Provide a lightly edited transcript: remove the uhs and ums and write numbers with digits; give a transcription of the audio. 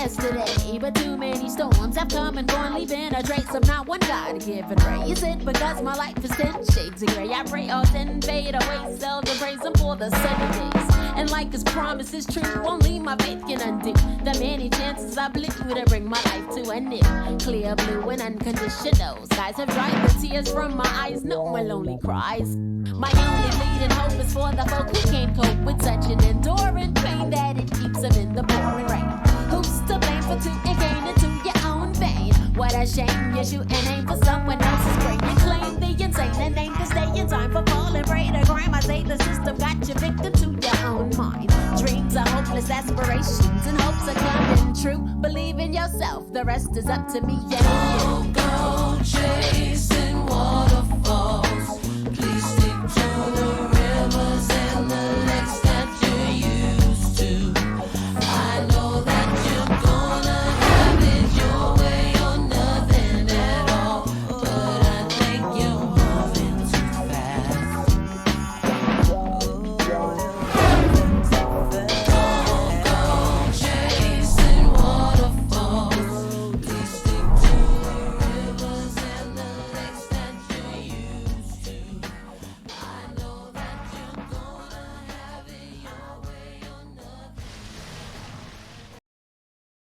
yesterday, but too many storms have come and gone, leaving a trace of not one God-given ray. Is it because my life is 10 shades of gray? I pray all sin fade away, seldom praise him for the sunny days. And like his promise is true, only my faith can undo the many chances I blew to bring my life to an end. Clear blue and unconditional skies have dried the tears from my eyes. No one lonely cries. My only leading hope is for the folk who can't cope with such an enduring pain that it keeps them in the pouring rain. Who's to blame for two and gain into your own vein? What a shame you shoot and aim for someone else's brain. You claim the insane and aim to stay in time for falling prey to crime. I say the system got you victim to your own mind. Dreams are hopeless aspirations and hopes are coming true. Believe in yourself, the rest is up to me and you. Go chase